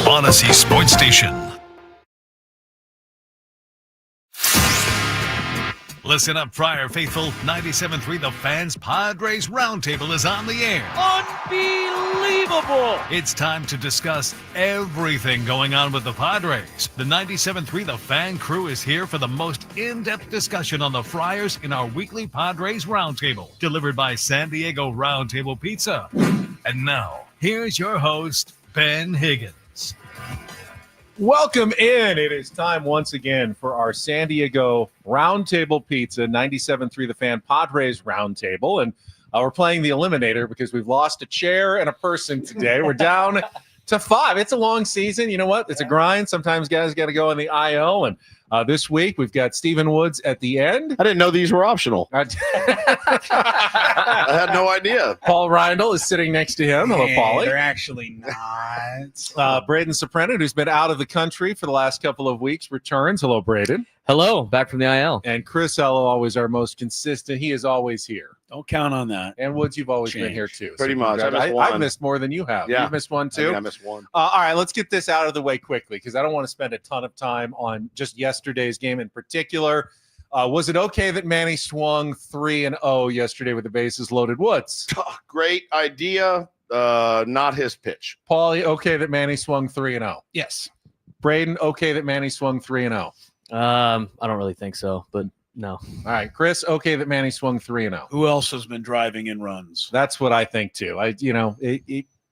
Odyssey Sports Station. Listen up, Friar Faithful. 97.3 The Fans Padres Roundtable is on the air. Unbelievable! It's time to discuss everything going on with the Padres. The 97.3 The Fan crew is here for the most in-depth discussion on the Friars in our weekly Padres Roundtable, delivered by San Diego Roundtable Pizza. And now, here's your host, Ben Higgins. Welcome in. It is time once again for our San Diego Roundtable Pizza, 97.3 The Fan Padres Roundtable. And we're playing the Eliminator because we've lost a chair and a person today. We're down to 5. It's a long season. You know what? It's a grind. Sometimes guys got to go on the IL. And this week we've got Stephen Woods at the end. I didn't know these were optional. I had no idea. Paul Reindl is sitting next to him. Hello, Paulie. They're actually not. Braden Soprano, who's been out of the country for the last couple of weeks, returns. Hello, Braden. Hello, back from the IL. And Chris Ello, always our most consistent. He is always here. Don't count on that. And Woods, you've always been here too. Pretty much. I've missed more than you have. Yeah. You've missed one too? I missed one. All right, let's get this out of the way quickly because I don't want to spend a ton of time on just yesterday's game in particular. Was it okay that Manny swung 3-0 yesterday with the bases loaded? Woods? Great idea. Not his pitch. Paulie, okay that Manny swung 3-0? Yes. Braden, okay that Manny swung 3-0? I don't really think so, but no. All right, Chris, okay that Manny swung 3-0? Who else has been driving in runs? That's what I think too.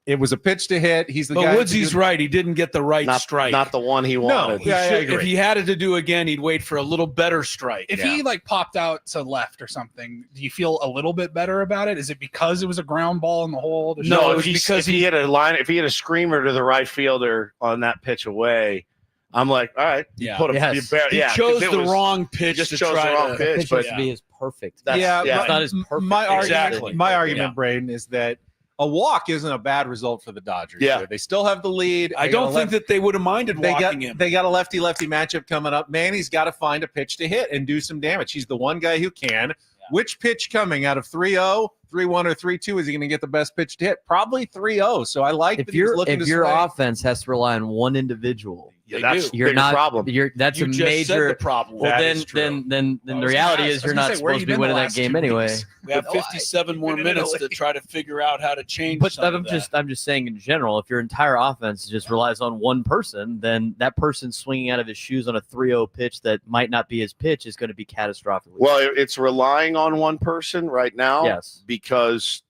It was a pitch to hit. He's the guy. But Woodsy's right. He didn't get the right strike. Not the one he wanted. No, I agree. If he had it to do again, he'd wait for a little better strike. If he popped out to left or something, do you feel a little bit better about it? Is it because it was a ground ball in the hole? No, it was because he hit a screamer to the right fielder on that pitch away, I'm like, all right, he chose the wrong pitch. Just to chose try the wrong to, pitch, pitch but to be his perfect. It's not his perfect. My argument, Braden, is that a walk isn't a bad result for the Dodgers. Yeah. They still have the lead. I don't think that they would have minded walking him. They got a lefty-lefty matchup coming up. Manny's got to find a pitch to hit and do some damage. He's the one guy who can. Yeah. Which pitch coming out of 3-0, 3-1, or 3-2 is he going to get the best pitch to hit? Probably 3-0. So I like if your offense has to rely on one individual. Yeah, that's you're not problem. That's you a just major said the problem. Well, then the reality is you're not supposed to be winning that game anyway. We have 57 more minutes to try to figure out how to change. But I'm just saying in general, if your entire offense just relies on one person, then that person swinging out of his shoes on a 3-0 pitch that might not be his pitch is going to be catastrophic. Well, it's relying on one person right now. Yes, because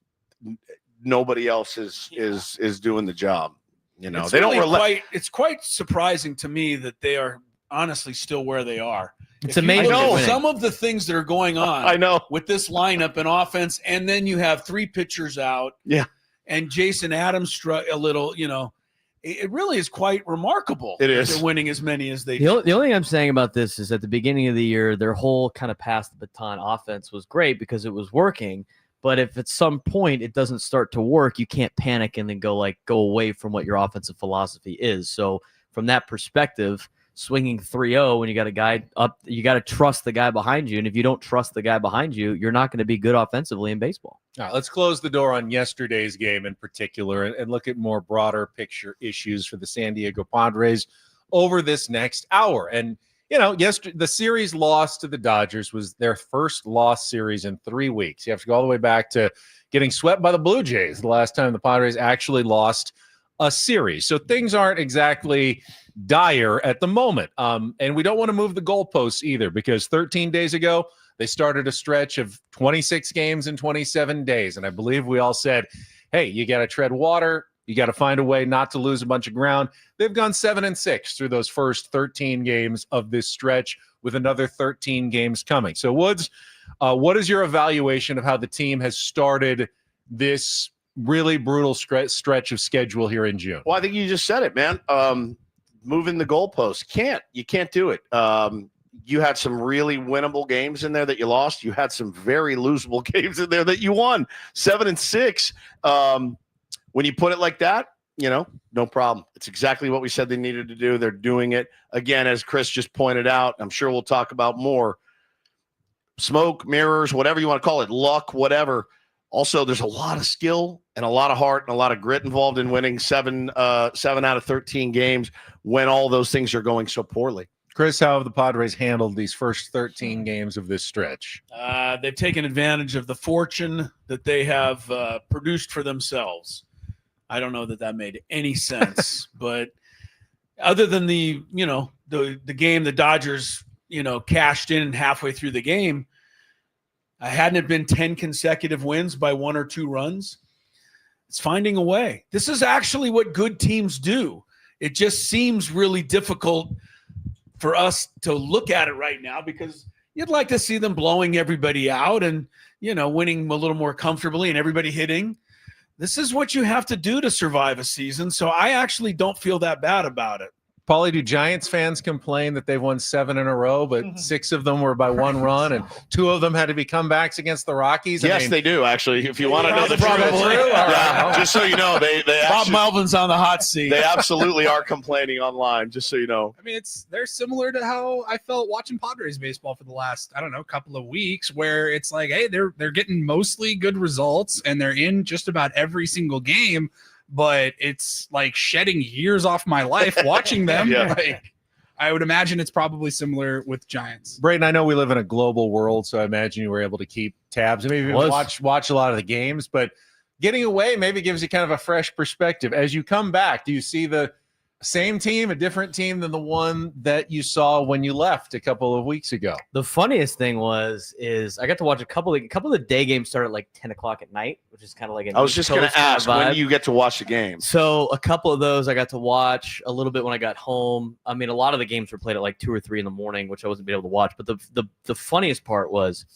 nobody else is doing the job. You know, they don't rely. It's quite surprising to me that they are honestly still where they are. It's amazing. Some of the things that are going on. I know with this lineup and offense, and then you have 3 pitchers out. Yeah, and Jason Adams struck a little. You know, it really is quite remarkable. It is. They're winning as many as they. The only thing I'm saying about this is at the beginning of the year, their whole kind of pass the baton offense was great because it was working. But if at some point it doesn't start to work, you can't panic and then go away from what your offensive philosophy is. So from that perspective, swinging 3-0 when you got a guy up, you got to trust the guy behind you. And if you don't trust the guy behind you, you're not going to be good offensively in baseball. All right, let's close the door on yesterday's game in particular and look at more broader picture issues for the San Diego Padres over this next hour. And you know, yesterday the series loss to the Dodgers was their first loss series in 3 weeks. You have to go all the way back to getting swept by the Blue Jays the last time the Padres actually lost a series. So things aren't exactly dire at the moment. And we don't want to move the goalposts either because 13 days ago, they started a stretch of 26 games in 27 days. And I believe we all said, hey, you got to tread water. You got to find a way not to lose a bunch of ground. They've gone 7-6 through those first 13 games of this stretch with another 13 games coming. So, Woods, what is your evaluation of how the team has started this really brutal stretch of schedule here in June? Well, I think you just said it, man. Moving the goalposts. You can't do it. You had some really winnable games in there that you lost. You had some very losable games in there that you won. 7-6. When you put it like that, you know, no problem. It's exactly what we said they needed to do. They're doing it. Again, as Chris just pointed out, I'm sure we'll talk about more. Smoke, mirrors, whatever you want to call it, luck, whatever. Also, there's a lot of skill and a lot of heart and a lot of grit involved in winning 7 out of 13 games when all those things are going so poorly. Chris, how have the Padres handled these first 13 games of this stretch? They've taken advantage of the fortune that they have produced for themselves. I don't know that made any sense, but other than the game the Dodgers, cashed in halfway through the game, hadn't it been 10 consecutive wins by 1 or 2 runs? It's finding a way. This is actually what good teams do. It just seems really difficult for us to look at it right now because you'd like to see them blowing everybody out and, winning a little more comfortably and everybody hitting. This is what you have to do to survive a season. So I actually don't feel that bad about it. Paulie, do Giants fans complain that they've won 7 in a row, but 6 of them were by 1 run and 2 of them had to be comebacks against the Rockies? Yes, they do, actually. If you want to know the Probably. truth. Yeah, just so you know, they Bob Melvin's on the hot seat. They absolutely are complaining online, just so you know. I mean, they're similar to how I felt watching Padres baseball for the last, couple of weeks, where it's like, hey, they're getting mostly good results and they're in just about every single game. But it's like shedding years off my life watching them. Yeah. Like, I would imagine it's probably similar with Giants. Brayden, I know we live in a global world, so I imagine you were able to keep tabs and maybe even watch a lot of the games. But getting away maybe gives you kind of a fresh perspective. As you come back, do you see the same team, a different team than the one that you saw when you left a couple of weeks ago? The funniest thing is I got to watch a couple of the day games start at like 10 o'clock at night, which is kind of like I was just going to ask, when do you get to watch the game? So a couple of those I got to watch a little bit when I got home. I mean, a lot of the games were played at like 2 or 3 in the morning, which I wasn't able to watch. But the funniest part was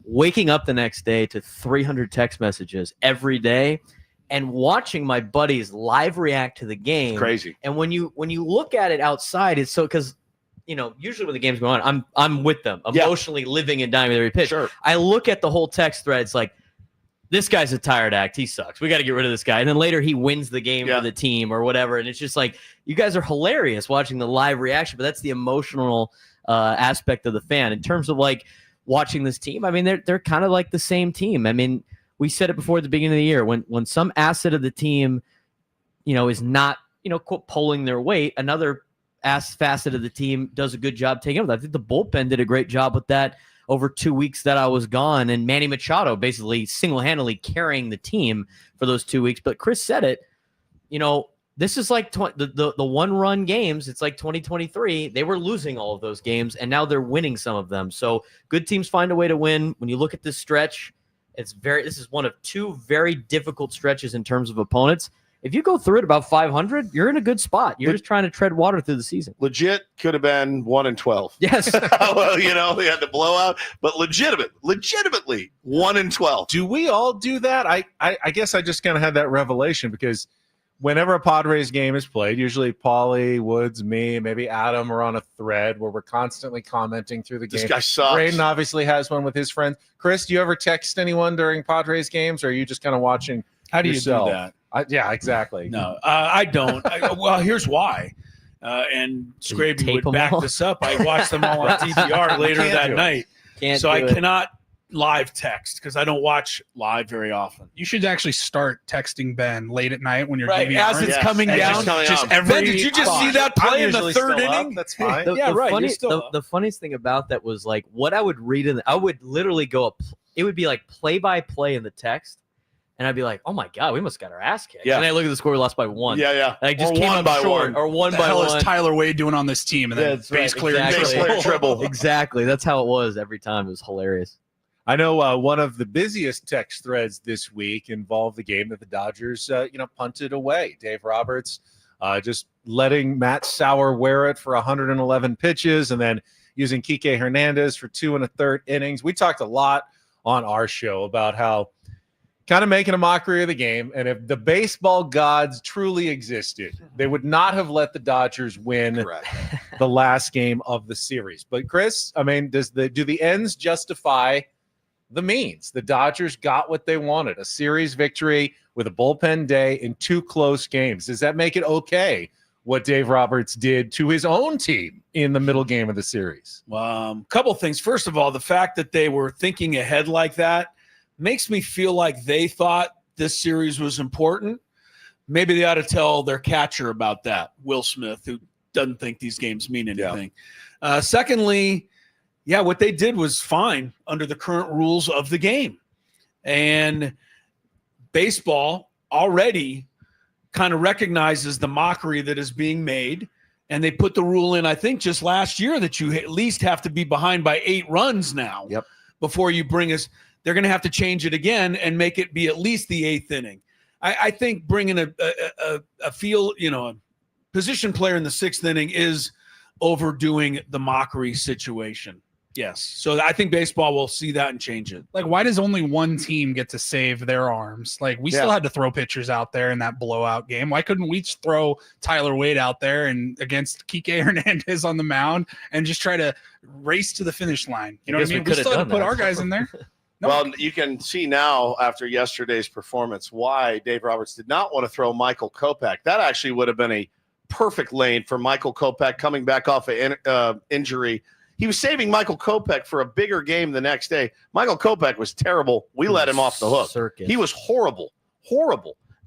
waking up the next day to 300 text messages every day and watching my buddies live react to the game. It's crazy. And when you look at it outside, it's so because usually when the game's going on, I'm with them, emotionally living and dying with every pitch. Sure. I look at the whole text thread. It's like, this guy's a tired act. He sucks. We got to get rid of this guy. And then later he wins the game for the team or whatever. And it's just like, you guys are hilarious watching the live reaction, but that's the emotional aspect of the fan. In terms of like watching this team, I mean, they're kind of like the same team. I mean, we said it before at the beginning of the year, when some asset of the team, is not, quote, pulling their weight, another facet of the team does a good job taking over. I think the bullpen did a great job with that over 2 weeks that I was gone, and Manny Machado basically single-handedly carrying the team for those 2 weeks. But Chris said it, this is like the one-run games. It's like 2023. They were losing all of those games, and now they're winning some of them. So good teams find a way to win. When you look at this stretch, this is one of 2 very difficult stretches in terms of opponents. If you go through it about 500, you're in a good spot. You're just trying to tread water through the season. Legit could have been 1-12. Yes. Well, they had the blowout, but legitimately 1-12. Do we all do that? I guess I just kind of had that revelation because whenever a Padres game is played, usually Paulie, Woods, me, maybe Adam are on a thread where we're constantly commenting through the game. This guy sucks. Brayden obviously has one with his friends. Chris, do you ever text anyone during Padres games, or are you just kind of watching How do yourself? you do that? Yeah, exactly. No, I don't. Well, here's why. And Scraby tape would them back all? this up. I watched them all on DVR later Can't that do it. night. So I cannot live text because I don't watch live very often. You should actually start texting Ben late at night when you're Right, DVRing. as it's coming As down. it's coming Just out. every. Ben, Did you just spot. see that play in the usually third still up. inning? That's fine. Yeah, right, you're still The, up. the funniest thing about that was like what I would read I would literally go up. It would be like play by play in the text, and I'd be like, "Oh my god, we must got our ass kicked." Yeah. And I look at the score, we lost by 1. Yeah. I just Or came one up by short, one. or one What the by hell one. is Tyler Wade doing on this team? And then That's base right, clear and exactly. Base clear triple. Exactly. That's how it was every time. It was hilarious. I know one of the busiest text threads this week involved the game that the Dodgers, punted away. Dave Roberts just letting Matt Sauer wear it for 111 pitches and then using Kike Hernandez for 2 1/3 innings. We talked a lot on our show about how kind of making a mockery of the game. And if the baseball gods truly existed, they would not have let the Dodgers win Correct. the last game of the series. But Chris, I mean, do the ends justify the means? The Dodgers got what they wanted, a series victory with a bullpen day in 2 close games. Does that make it okay what Dave Roberts did to his own team in the middle game of the series? Couple things. First of all, the fact that they were thinking ahead like that makes me feel like they thought this series was important. Maybe they ought to tell their catcher about that, Will Smith, who doesn't think these games mean anything. Secondly, what they did was fine under the current rules of the game. And baseball already kind of recognizes the mockery that is being made. And they put the rule in, I think, just last year that you at least have to be behind by 8 runs now before you bring us. They're going to have to change it again and make it be at least the 8th inning. I think bringing a field, a position player in the 6th inning is overdoing the mockery situation. Yes. So I think baseball will see that and change it. Like, why does only one team get to save their arms? Like, we still had to throw pitchers out there in that blowout game. Why couldn't we just throw Tyler Wade out there and against Kike Hernandez on the mound and just try to race to the finish line? You know what I mean? We still had to put our guys in there. No. Well, you can see now after yesterday's performance why Dave Roberts did not want to throw Michael Kopech. That actually would have been a perfect lane for Michael Kopech coming back off an injury. He was saving Michael Kopech for a bigger game the next day. Michael Kopech was terrible. We let him off the hook. Circus. He was horrible.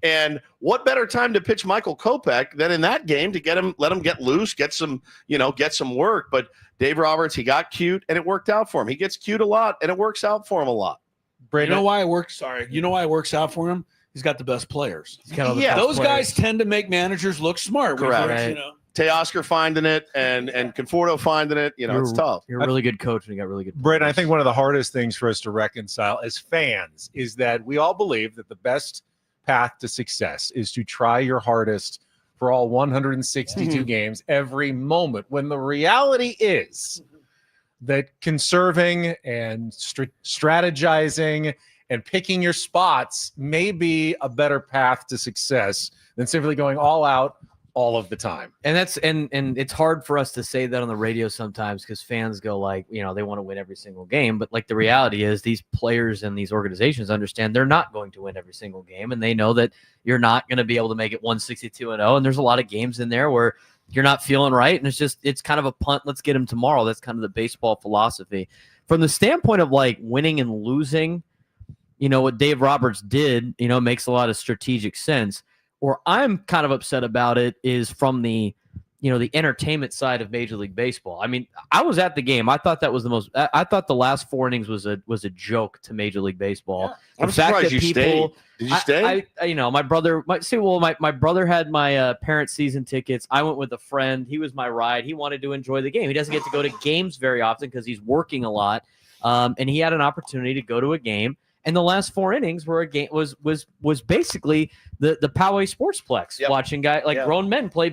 And what better time to pitch Michael Kopech than in that game to let him get loose, get some work. But Dave Roberts, he got cute and it worked out for him. He gets cute a lot and it works out for him a lot. You know why it works? You know why it works out for him? He's got the best players. Those guys tend to make managers look smart. Correct. Teoscar finding it and Conforto finding it, it's tough. You're a really good coach and you got really good players. Brayden, I think one of the hardest things for us to reconcile as fans is that we all believe that the best path to success is to try your hardest for all 162 games every moment, when the reality is that conserving and strategizing and picking your spots may be a better path to success than simply going all out all of the time. And that's and it's hard for us to say that on the radio sometimes because fans go like, they want to win every single game. But like the reality is these players and these organizations understand they're not going to win every single game. And they know that you're not going to be able to make it 162-0. And there's a lot of games in there where you're not feeling right. And it's kind of a punt. Let's get them tomorrow. That's kind of the baseball philosophy. From the standpoint of like winning and losing, what Dave Roberts did, makes a lot of strategic sense. Or I'm kind of upset about it is from the entertainment side of Major League Baseball. I mean, I was at the game. I thought that was I thought the last 4 innings was a joke to Major League Baseball. Yeah. I'm surprised you stayed. Did you stay? My brother, my brother had my parents' season tickets. I went with a friend. He was my ride. He wanted to enjoy the game. He doesn't get to go to games very often because he's working a lot. And he had an opportunity to go to a game. And the last 4 innings were a game was basically the Poway Sportsplex, watching grown men play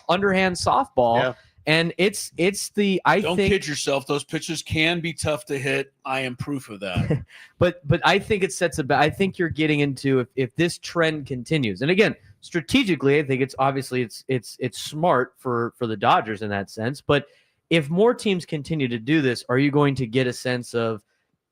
underhand softball. Yeah. And don't kid yourself. Those pitches can be tough to hit. I am proof of that. but I think it sets I think you're getting into if this trend continues. And again, strategically, I think it's obviously it's smart for the Dodgers in that sense. But if more teams continue to do this, are you going to get a sense of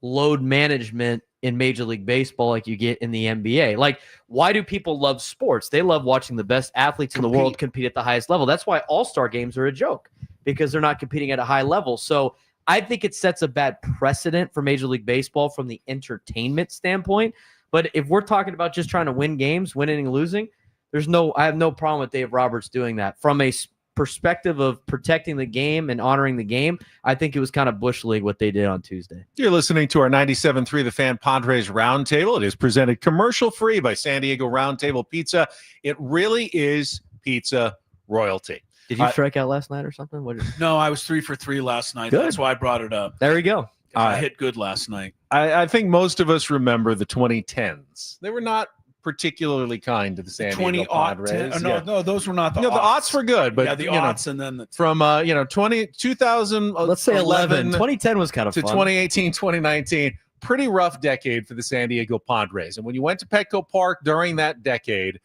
load management in Major League Baseball like you get in the NBA? Like, why do people love sports? They love watching the best athletes in the world compete at the highest level. That's why all-star games are a joke, because they're not competing at a high level. So I think it sets a bad precedent for Major League Baseball from the entertainment standpoint. But if we're talking about just trying to win games, winning and losing, I have no problem with Dave Roberts doing that. From a perspective of protecting the game and honoring the game, I think it was kind of Bush League what they did on Tuesday. You're listening to our 97.3 The Fan Padres Roundtable. It is presented commercial-free by San Diego Roundtable Pizza. It really is pizza royalty. Did you strike out last night or something? No, I was 3 for 3 last night. Good. That's why I brought it up. There we go. I hit good last night. I think most of us remember the 2010s. They were not particularly kind to the San Diego Padres. No, those were not the aughts. The aughts were good, but the aughts and then from 2000, let's say 11, 2010 was kind of to fun. 2018, 2019, pretty rough decade for the San Diego Padres. And when you went to Petco Park during that decade,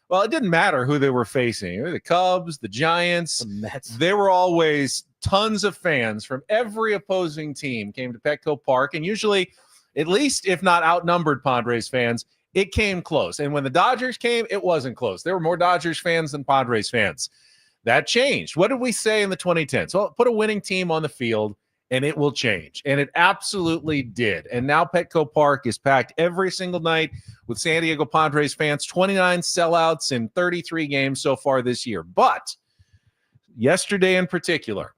well, it didn't matter who they were facing. The Cubs, the Giants, the Mets. There were always tons of fans from every opposing team came to Petco Park, and usually, at least if not outnumbered Padres fans, it came close. And when the Dodgers came, it wasn't close. There were more Dodgers fans than Padres fans. That changed. What did we say in the 2010s? Well, put a winning team on the field, and it will change. And it absolutely did. And now Petco Park is packed every single night with San Diego Padres fans, 29 sellouts in 33 games so far this year. But yesterday in particular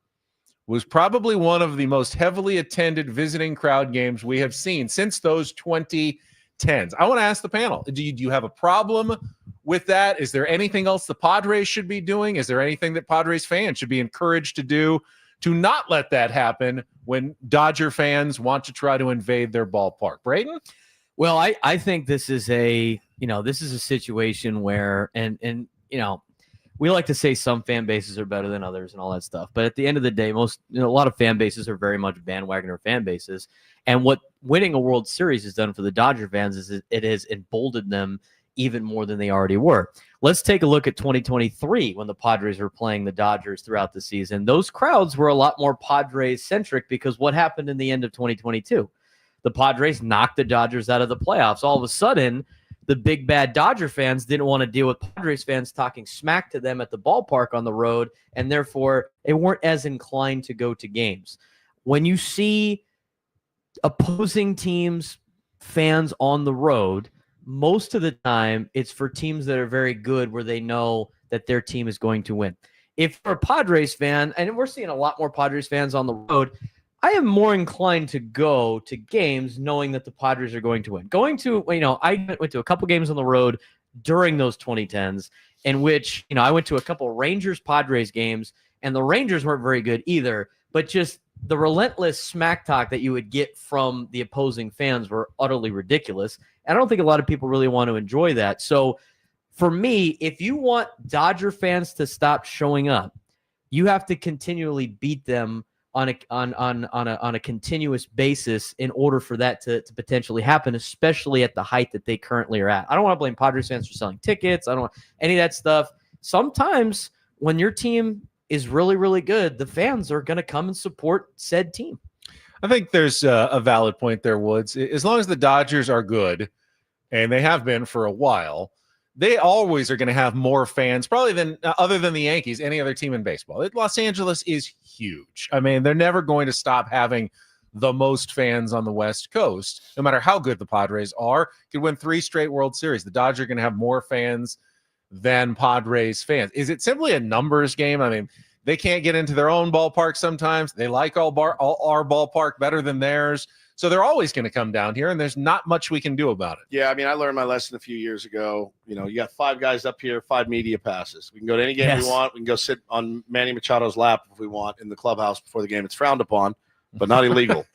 was probably one of the most heavily attended visiting crowd games we have seen since those 2010s. I want to ask the panel, do you have a problem with that? Is there anything else the Padres should be doing? Is there anything that Padres fans should be encouraged to do to not let that happen when Dodger fans want to try to invade their ballpark? Braden? Well, I think this is a situation where, and we like to say some fan bases are better than others and all that stuff. But at the end of the day, a lot of fan bases are very much bandwagoner fan bases. And what winning a World Series has done for the Dodger fans is it has emboldened them even more than they already were. Let's take a look at 2023 when the Padres were playing the Dodgers throughout the season. Those crowds were a lot more Padres-centric because what happened in the end of 2022? The Padres knocked the Dodgers out of the playoffs. All of a sudden, the big bad Dodger fans didn't want to deal with Padres fans talking smack to them at the ballpark on the road, and therefore they weren't as inclined to go to games. When you see opposing teams' fans on the road, most of the time it's for teams that are very good where they know that their team is going to win. If you're a Padres fan, and we're seeing a lot more Padres fans on the road, I am more inclined to go to games knowing that the Padres are going to win. I went to a couple games on the road during those 2010s in which, I went to a couple Rangers-Padres games, and the Rangers weren't very good either, but just the relentless smack talk that you would get from the opposing fans were utterly ridiculous. And I don't think a lot of people really want to enjoy that. So for me, if you want Dodger fans to stop showing up, you have to continually beat them on a continuous basis in order for that to potentially happen, especially at the height that they currently are at. I don't want to blame Padres fans for selling tickets. I don't want any of that stuff. Sometimes when your team is really, really good, the fans are going to come and support said team. I think there's a valid point there, Woods. As long as the Dodgers are good, and they have been for a while, they always are going to have more fans, probably than other than the Yankees, any other team in baseball. Los Angeles is huge. I mean, they're never going to stop having the most fans on the West Coast, no matter how good the Padres are. Could win 3 straight World Series. The Dodgers are going to have more fans than Padres fans. Is it simply a numbers game? I mean, they can't get into their own ballpark sometimes. They like our ballpark better than theirs. So they're always going to come down here, and there's not much we can do about it. Yeah, I mean, I learned my lesson a few years ago. You got 5 guys up here, 5 media passes. We can go to any game we want. We can go sit on Manny Machado's lap if we want in the clubhouse before the game. It's frowned upon, but not illegal.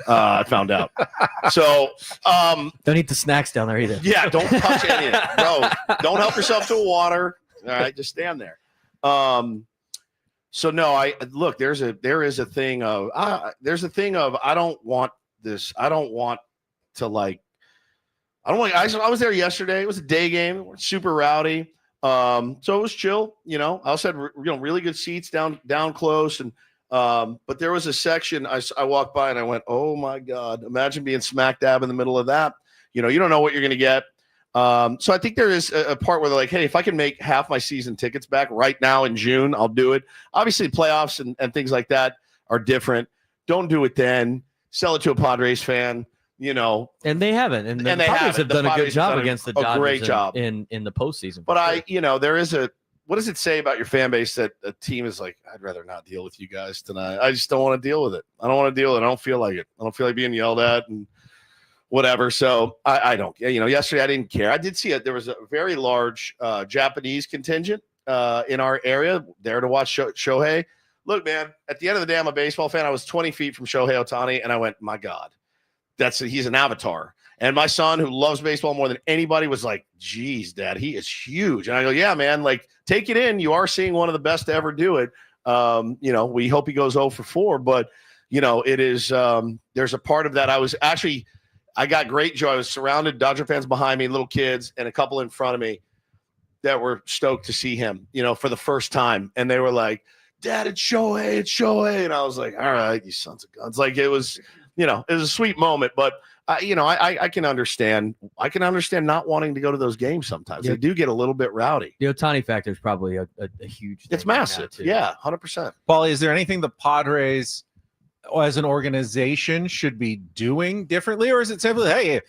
I found out. So don't eat the snacks down there either. Yeah, don't touch any of it. Bro, don't help yourself to water. All right, just stand there. So no, there is a thing of I don't want this. I was there yesterday. It was a day game. We're super rowdy. So it was chill. I also had really good seats down close, and but there was a section I walked by and I went, oh my God, imagine being smack dab in the middle of that. You don't know what you're gonna get. So I think there is a part where they're like, hey, if I can make half my season tickets back right now in June, I'll do it. Obviously, playoffs and things like that are different. Don't do it then. Sell it to a Padres fan, And they haven't. And the Padres have done a good job against the Dodgers. Great job in the postseason. But there is what does it say about your fan base that a team is like, I'd rather not deal with you guys tonight. I just don't want to deal with it. I don't want to deal with it. I don't feel like it. I don't feel like being yelled at and whatever. So I don't, yesterday I didn't care. I did see there was a very large Japanese contingent in our area there to watch Shohei. Look, man, at the end of the day, I'm a baseball fan. I was 20 feet from Shohei Otani, and I went, my God, he's an avatar. And my son, who loves baseball more than anybody, was like, geez, Dad, he is huge. And I go, yeah, man, like, take it in. You are seeing one of the best to ever do it. We hope he goes 0 for 4. But, it is there's a part of that. I got great joy. I was surrounded, Dodger fans behind me, little kids, and a couple in front of me that were stoked to see him, for the first time. And they were like, Dad, it's Shohei. And I was like, all right, you sons of guns. Like, it was a sweet moment. But, I can understand. I can understand not wanting to go to those games sometimes. They do get a little bit rowdy. The Otani factor is probably a huge thing. It's massive. Yeah, 100%. Paulie, is there anything the Padres as an organization should be doing differently, or is it simply, hey,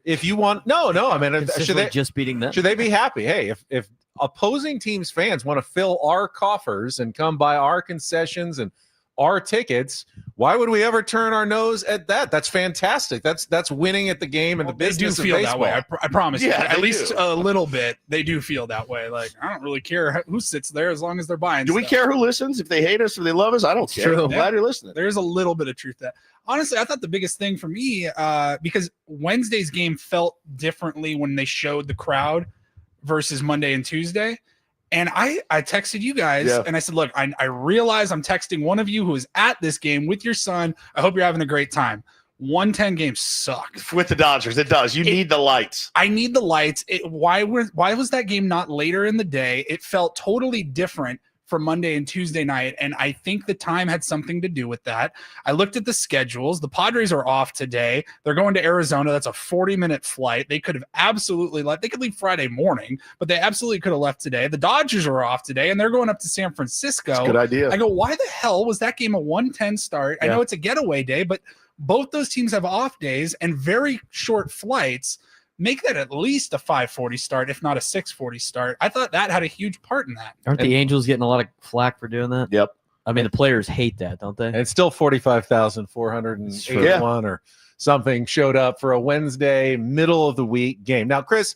if you want, no, I mean, should Consistently they just beating them? should they be happy? Hey, if opposing teams' fans want to fill our coffers and come buy our concessions and our tickets, why would we ever turn our nose at that? That's fantastic. That's winning at the game and the business They do of feel that baseball. way. I promise. Yeah, you. At they least do. a little bit. They do feel that way. Like, I don't really care who sits there as long as they're buying. Do we stuff. care who listens? If they hate us, if they love us, I don't care. true. I'm glad you're listening. There's a little bit of truth to that. Honestly, I thought the biggest thing for me, because Wednesday's game felt differently when they showed the crowd versus Monday and Tuesday. And I texted you guys and I said, look, I realize I'm texting one of you who is at this game with your son. I hope you're having a great time. 110 game sucked. With the Dodgers, it does. You need the lights. I need the lights. Why was that game not later in the day? It felt totally different for Monday and Tuesday night, and I think the time had something to do with that. I looked at the schedules. The Padres are off today. They're going to Arizona. That's a 40-minute flight. They could have absolutely left. They could leave Friday morning, but they absolutely could have left today. The Dodgers are off today, and they're going up to San Francisco. That's a good idea. I go, why the hell was that game a 1:10 start? I Yeah. know it's a getaway day, but both those teams have off days and very short flights. Make that at least a 5:40 start, if not a 6:40 start. I thought that had a huge part in that. Aren't the Angels getting a lot of flack for doing that? Yep. I mean, the players hate that, don't they? And it's still 45,481 or something showed up for a Wednesday middle of the week game. Now, Chris,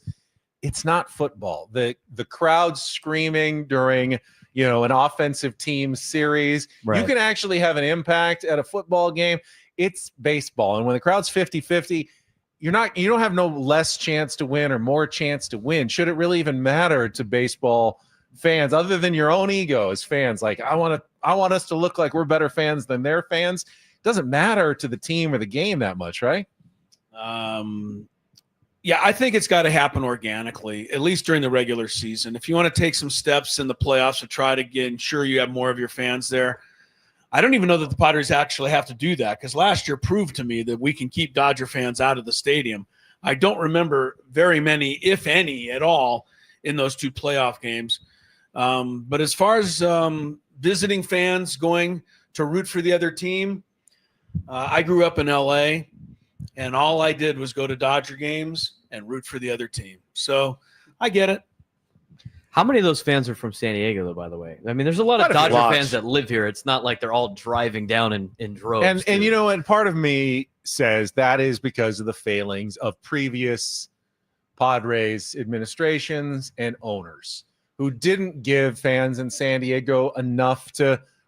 it's not football. The crowd screaming during, an offensive team series. Right. You can actually have an impact at a football game. It's baseball. And when the crowd's 50-50, you don't have no less chance to win or more chance to win. Should it really even matter to baseball fans other than your own ego as fans? Like, I want us to look like we're better fans than their fans. It doesn't matter to the team or the game that much, right? Yeah, I think it's got to happen organically, at least during the regular season. If you want to take some steps in the playoffs to try to ensure you have more of your fans there, I don't even know that the Padres actually have to do that, because last year proved to me that we can keep Dodger fans out of the stadium. I don't remember very many, if any, at all in those two playoff games. But as far as visiting fans going to root for the other team, I grew up in L.A., and all I did was go to Dodger games and root for the other team. So I get it. How many of those fans are from San Diego, though, by the way? I mean, there's a lot of Quite a few. Dodger Lots. fans that live here. It's not like they're all driving down in droves. And part of me says that is because of the failings of previous Padres administrations and owners who didn't give fans in San Diego enough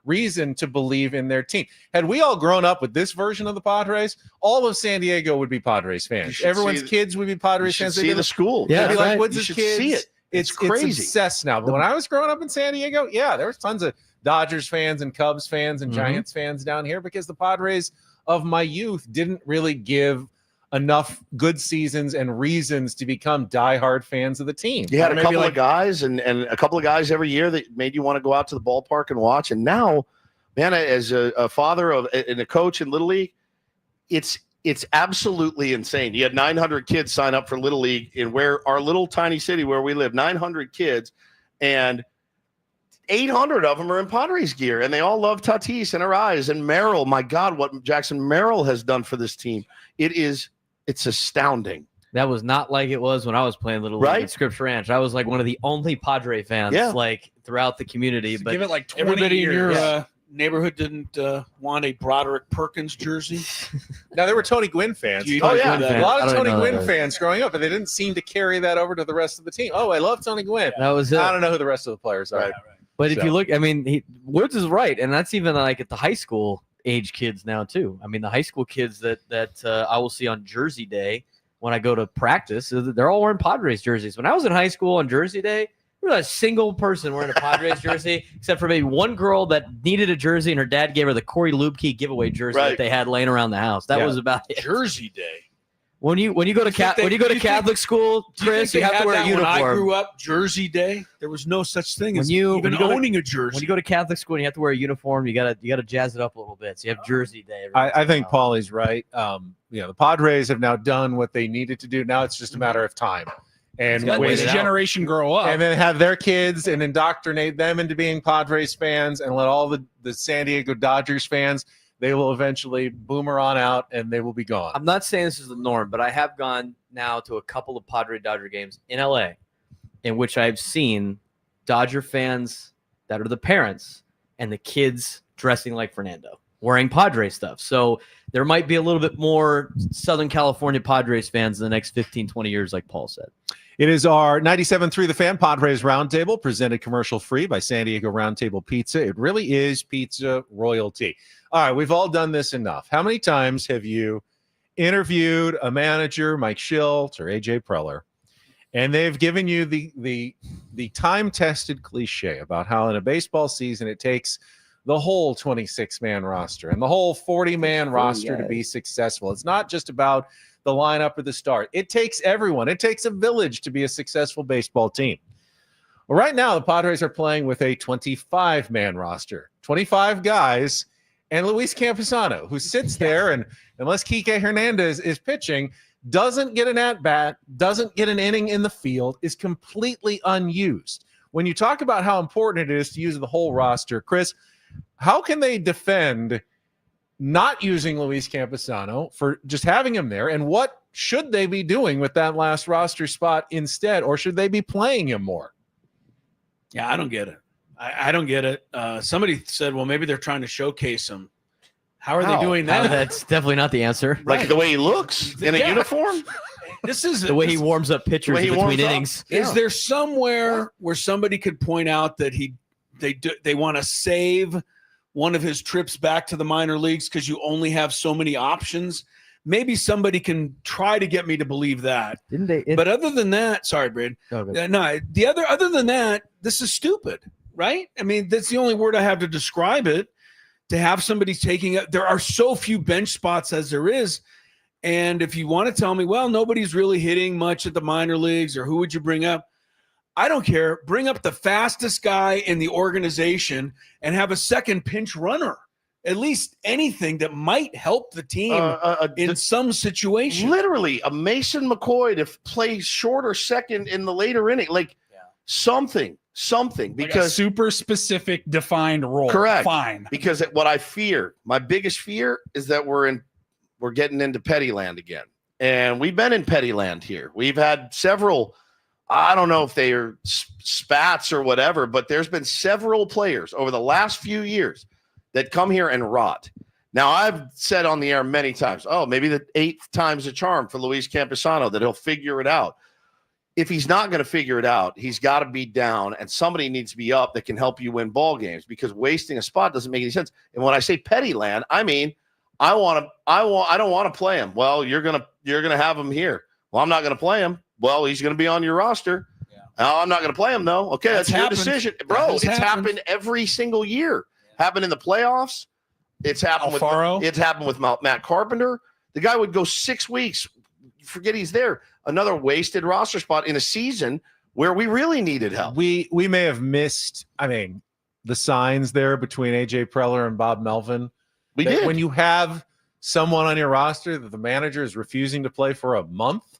reason to believe in their team. Had we all grown up with this version of the Padres, all of San Diego would be Padres fans. should Everyone's see- kids would be Padres You should fans. see the school. Yeah, They'd be that's like, right. Woods' You should kids. see it. It's crazy. obsessed now. But when I was growing up in San Diego, yeah, there was tons of Dodgers fans and Cubs fans and Giants fans down here because the Padres of my youth didn't really give enough good seasons and reasons to become diehard fans of the team. You had a Maybe couple like- of guys and a couple of guys every year that made you want to go out to the ballpark and watch. And now, man, as a father and a coach in Little League, it's absolutely insane. You had 900 kids sign up for Little League in where our little tiny city where we live, 900 kids, and 800 of them are in Padres gear, and they all love Tatis and Arise and Merrill. My God, what Jackson Merrill has done for this team. It's astounding. That was not like it was when I was playing Little Right? League at Scripps Ranch. I was like one of the only Padre fans like throughout the community. So But give it like 20 Everybody years. in your neighborhood didn't want a Broderick Perkins jersey? Now, there were Tony Gwynn fans. You Oh, know yeah. that. A lot I of don't Tony know Gwynn that. fans growing up, but they didn't seem to carry that over to the rest of the team. Oh, I love Tony Gwynn. that was it. I don't know who the rest of the players are. Right. But if So. you look, I mean, Woods is right, and that's even like at the high school age kids now too. I mean, the high school kids that I will see on Jersey Day when I go to practice, they're all wearing Padres jerseys. When I was in high school on Jersey Day, there was a single person wearing a Padres jersey, except for maybe one girl that needed a jersey, and her dad gave her the Corey Lubke giveaway jersey Right. that they had laying around the house. That Yeah. was about it. Jersey Day. When you go to You think when you go to you think- Catholic school, Do you Chris, think you they have to had wear a that uniform. When I grew up, Jersey Day, there was no such thing When as you- even when you go to- owning a jersey. When you go to Catholic school and you have to wear a uniform, you gotta jazz it up a little bit. So you have Jersey Day. every once I in a think while. Paulie's right. The Padres have now done what they needed to do. Now it's just a matter of time. And Let wait this it out. generation grow up. And then have their kids and indoctrinate them into being Padres fans and let all the San Diego Dodgers fans, they will eventually boomer on out and they will be gone. I'm not saying this is the norm, but I have gone now to a couple of Padre-Dodger games in LA in which I've seen Dodger fans that are the parents and the kids dressing like Fernando, wearing Padre stuff. So there might be a little bit more Southern California Padres fans in the next 15, 20 years, like Paul said. It is our 97.3 The Fan Padres Roundtable, presented commercial-free by San Diego Roundtable Pizza. It really is pizza royalty. All right, we've all done this enough. How many times have you interviewed a manager, Mike Shildt or AJ Preller, and they've given you the time-tested cliche about how in a baseball season it takes the whole 26-man roster and the whole 40-man roster to be successful? It's not just about the lineup or the start. It takes everyone. It takes a village to be a successful baseball team. Well, right now, the Padres are playing with a 25-man roster, 25 guys, and Luis Camposano, who sits there and unless Kike Hernandez is pitching, doesn't get an at-bat, doesn't get an inning in the field, is completely unused. When you talk about how important it is to use the whole roster, Chris, how can they defend not using Luis Camposano for just having him there? And what should they be doing with that last roster spot instead? Or should they be playing him more? Yeah, I don't get it. I don't get it. Somebody said, well, maybe they're trying to showcase him. How are they doing that? That's definitely not the answer. Like the way he looks in a uniform? This is the way he warms up pitchers between innings. Is there somewhere where somebody could point out that they want to save one of his trips back to the minor leagues because you only have so many options? Maybe somebody can try to get me to believe that. Didn't they? But other than that, sorry, Brad. Other than that, this is stupid, right? I mean, that's the only word I have to describe it. To have somebody taking it, there are so few bench spots as there is. And if you want to tell me, well, nobody's really hitting much at the minor leagues, or who would you bring up? I don't care. Bring up the fastest guy in the organization and have a second pinch runner. At least anything that might help the team in some situation. Literally, a Mason McCoy to play short or second in the later inning. Something. Because like a super specific defined role. Correct. Fine. Because what I fear, my biggest fear is that we're getting into petty land again. And we've been in petty land here. We've had several, I don't know if they are spats or whatever, but there's been several players over the last few years that come here and rot. Now, I've said on the air many times, maybe the 8th time's a charm for Luis Camposano, that he'll figure it out. If he's not going to figure it out, he's got to be down, and somebody needs to be up that can help you win ball games, because wasting a spot doesn't make any sense. And when I say petty land, I mean I don't want to play him. Well, you're gonna have him here. Well, I'm not going to play him. Well, he's going to be on your roster. Yeah. I'm not going to play him though. Okay, that's your decision, bro. It's happened every single year. Yeah. Happened in the playoffs. It's happened with Matt Carpenter. The guy would go 6 weeks. Forget he's there. Another wasted roster spot in a season where we really needed help. We may have missed, the signs there between AJ Preller and Bob Melvin. We did. When you have someone on your roster that the manager is refusing to play for a month,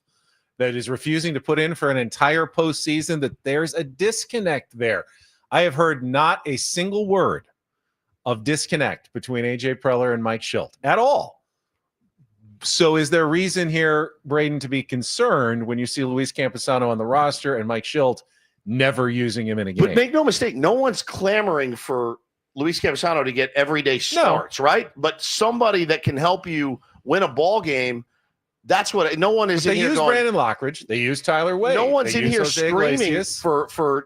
that is refusing to put in for an entire postseason, that there's a disconnect there. I have heard not a single word of disconnect between AJ Preller and Mike Shildt at all. So is there reason here, Braden, to be concerned when you see Luis Camposano on the roster and Mike Shildt never using him in a game? But make no mistake, no one's clamoring for Luis Camposano to get everyday starts, right? But somebody that can help you win a ball game, that's what – no one is in here going – They use Brandon Lockridge. They use Tyler Wade. No one's in here screaming for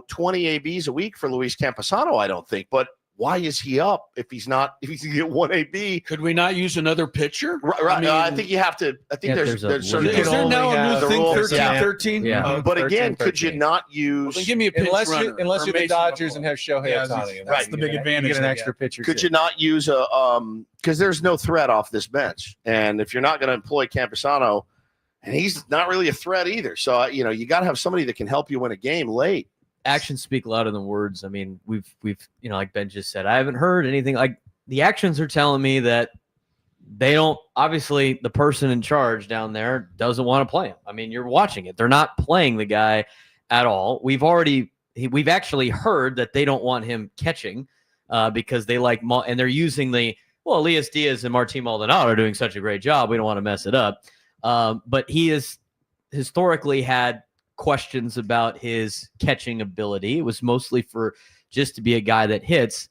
20 ABs a week for Luis Camposano, I don't think. But why is he up if he's going to get 1 AB? Could we not use another pitcher? Right. I think you have to. I think there's certain. Is there now a new thing, 13? Yeah. But again, could you not use? Well, give me a pinch runner. Unless you're the Dodgers and have Shohei Otani. That's the big advantage. You get an extra pitcher. Could you not use because there's no threat off this bench, and if you're not going to employ Camposano, and he's not really a threat either, so you got to have somebody that can help you win a game late. Actions speak louder than words. I mean, we've like Ben just said, I haven't heard anything. Like, the actions are telling me that they don't, obviously the person in charge down there doesn't want to play him. I mean, you're watching it. They're not playing the guy at all. We've actually heard that they don't want him catching because they like, and they're using the well, Elias Diaz and Martin Maldonado are doing such a great job. We don't want to mess it up. But he has historically had questions about his catching ability. It was mostly for just to be a guy that hits.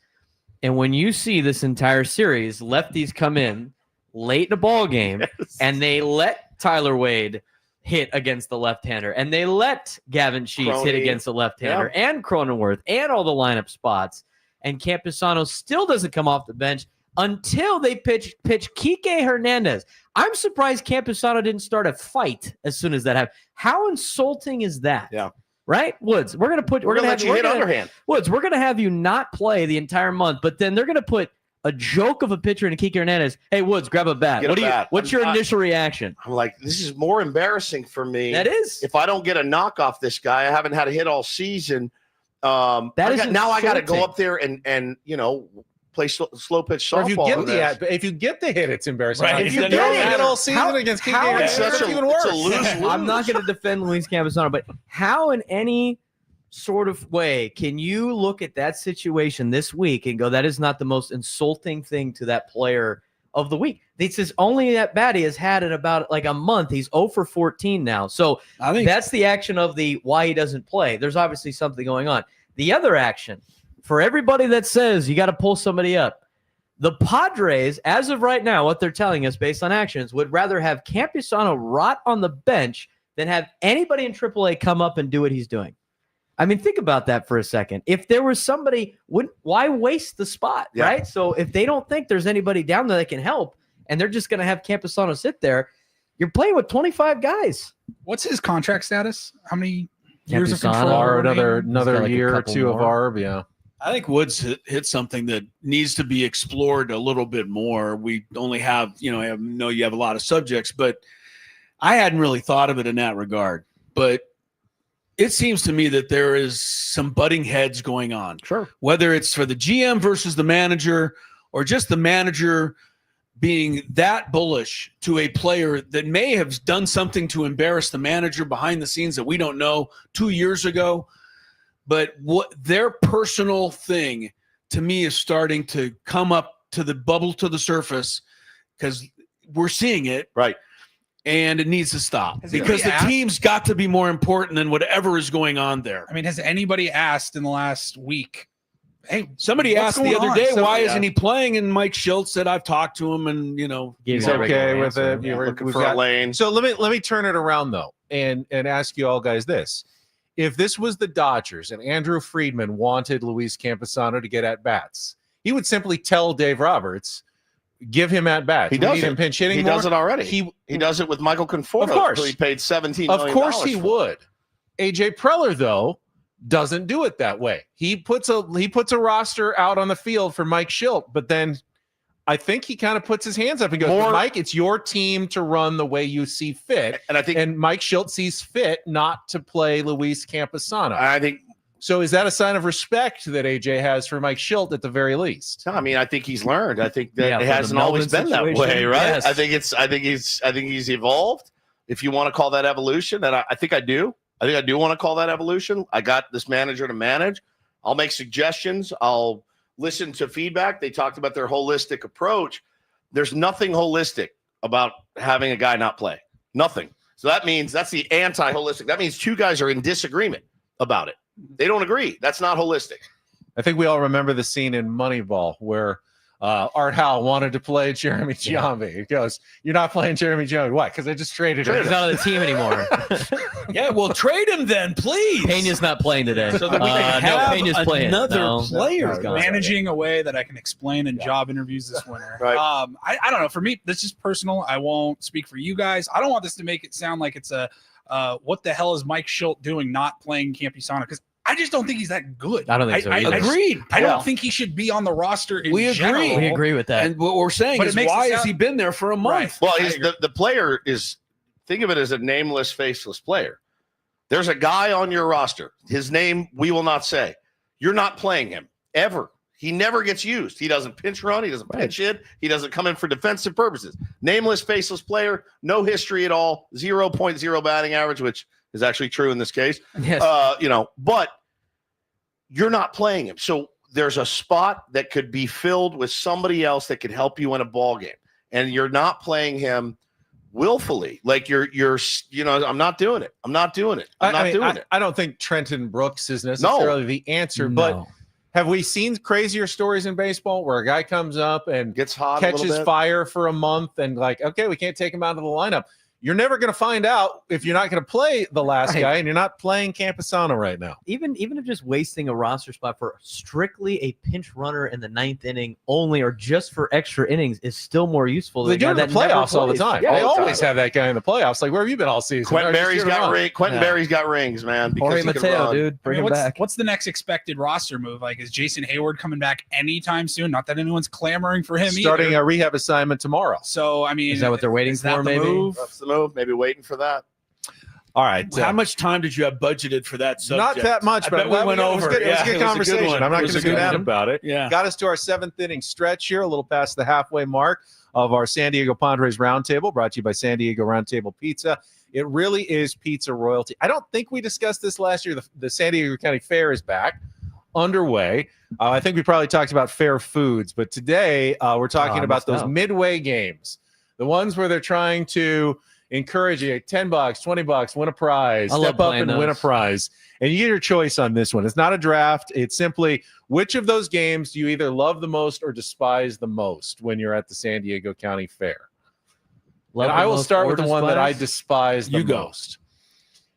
And when you see this entire series, lefties come in late in the ball game, and they let Tyler Wade hit against the left-hander, and they let Gavin Sheets hit against the left-hander, and Cronenworth, and all the lineup spots. And Campusano still doesn't come off the bench until they pitch Kike Hernandez. I'm surprised Campusano didn't start a fight as soon as that happened. How insulting is that? Yeah. Right? Woods, we're gonna let you hit underhand. Woods, we're gonna have you not play the entire month, but then they're gonna put a joke of a pitcher in Kike Hernandez. Hey, Woods, grab a bat. What's your initial reaction? I'm like, this is more embarrassing for me. That is. If I don't get a knock off this guy, I haven't had a hit all season. Now I got to go up there and play slow pitch softball. If you get the hit, it's embarrassing. Right. If you get it all season against Kike, it's even worse. It's a lose-lose. I'm not going to defend Luis Campusano, but how in any sort of way can you look at that situation this week and go, that is not the most insulting thing to that player of the week? This is only at bat he has had in about like a month. He's 0 for 14 now. So I think that's the action of the why he doesn't play. There's obviously something going on. The other action, for everybody that says you got to pull somebody up, the Padres, as of right now, what they're telling us based on actions, would rather have Campusano rot on the bench than have anybody in AAA come up and do what he's doing. I mean, think about that for a second. If there was somebody, why waste the spot, right? So if they don't think there's anybody down there that can help, and they're just going to have Campusano sit there, you're playing with 25 guys. What's his contract status? How many years of Campusano, control? Another year or two more. of ARB, yeah. I think Woods hit something that needs to be explored a little bit more. We only have, I know you have a lot of subjects, but I hadn't really thought of it in that regard. But it seems to me that there is some butting heads going on. Sure. Whether it's for the GM versus the manager, or just the manager being that bullish to a player that may have done something to embarrass the manager behind the scenes that we don't know 2 years ago. But what their personal thing to me is starting to come up to the bubble to the surface, because we're seeing it. Right. And it needs to stop because the team's got to be more important than whatever is going on there. I mean, has anybody asked in the last week, hey, somebody asked the other day, why isn't he playing? And Mike Schultz said, I've talked to him and, he's okay with it. Yeah, looking for a lane. So let me turn it around, though, and ask you all guys this. If this was the Dodgers and Andrew Friedman wanted Luis Campusano to get at-bats, he would simply tell Dave Roberts, give him at-bats. He does him pinch hitting He more. does it already. He does it with Michael Conforto. Of course. Who he paid $17 million. Of course he would. AJ Preller, though, doesn't do it that way. He puts a roster out on the field for Mike Schilt, but then I think he kind of puts his hands up and goes, Mike, it's your team to run the way you see fit. And Mike Schilt sees fit not to play Luis Campusano. I think so. Is that a sign of respect that AJ has for Mike Schilt at the very least? I mean, I think he's learned. I think that it hasn't always been that way, right? Yes. I think he's evolved. If you want to call that evolution, and I think I do. I think I do want to call that evolution. I got this manager to manage. I'll make suggestions. I'll listen to feedback. They talked about their holistic approach. There's nothing holistic about having a guy not play. Nothing. So that means that's the anti-holistic. That means two guys are in disagreement about it. They don't agree. That's not holistic. I think we all remember the scene in Moneyball where Art Howe wanted to play Jeremy Giambi. He goes, "You're not playing Jeremy Giambi. Why? Because I just traded him. He's not on the team anymore." Yeah, well, trade him then, please. Pena's not playing today. So that we can have Pena's playing. another player. Managing a way that I can explain in job interviews this winter. Right. I don't know. For me, this is personal. I won't speak for you guys. I don't want this to make it sound like it's a what the hell is Mike Schilt doing not playing Campusano? Because I just don't think he's that good. I don't think so either. Agreed. I don't think he should be on the roster in We agree. general. We agree with that. And what we're saying is, why has he been there for a month? Well, the player is, think of it as a nameless, faceless player. There's a guy on your roster. His name we will not say. You're not playing him ever. He never gets used. He doesn't pinch run. He doesn't pinch hit. He doesn't come in for defensive purposes. Nameless, faceless player. No history at all. 0.0 batting average, which is actually true in this case. Yes. But you're not playing him. So there's a spot that could be filled with somebody else that could help you win a ball game, and you're not playing him willfully. Like you're I'm not doing it. I'm not doing it. I don't think Trenton Brooks is necessarily the answer, but have we seen crazier stories in baseball where a guy comes up and gets hot, catches fire for a month, and like, okay, we can't take him out of the lineup? You're never going to find out if you're not going to play the last guy, and you're not playing Camposano right now. Even if just wasting a roster spot for strictly a pinch runner in the 9th inning only, or just for extra innings, is still more useful. They do it in the playoffs all the time. Yeah, they always have that guy in the playoffs. Like, where have you been all season? Quentin Berry's got rings, man. Jorge Mateo, dude, bring him back. What's the next expected roster move? Like, is Jason Hayward coming back anytime soon? Not that anyone's clamoring for him. Starting a rehab assignment tomorrow. So, I mean, is that what they're waiting for? Maybe that's the move. Maybe waiting for that. All right. How much time did you have budgeted for that subject? Not that much, but we went over. It was a good conversation. I'm not going to be mad about it. Yeah. Got us to our 7th inning stretch here, a little past the halfway mark of our San Diego Padres Roundtable, brought to you by San Diego Roundtable Pizza. It really is pizza royalty. I don't think we discussed this last year. The San Diego County Fair is back, underway. I think we probably talked about fair foods, but today we're talking about those midway games, the ones where they're trying to encourage you, $10, $20, win a prize, step up and win a prize. And you get your choice on this one. It's not a draft. It's simply which of those games do you either love the most or despise the most when you're at the San Diego County Fair? And I will start with the one that I despise the most.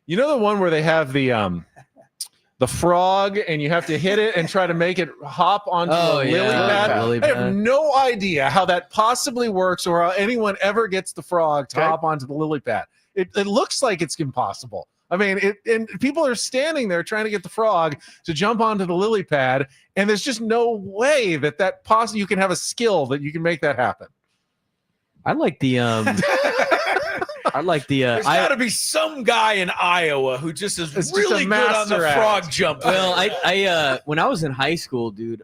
You know the one where they have the frog and you have to hit it and try to make it hop onto a lily pad? I have no idea how that possibly works or how anyone ever gets the frog to hop onto the lily pad. It looks like it's impossible. I mean, and people are standing there trying to get the frog to jump onto the lily pad, and there's just no way that possibly you can have a skill that you can make that happen. I like the There's got to be some guy in Iowa who just is really good on the frog jump. Well, I when I was in high school, dude,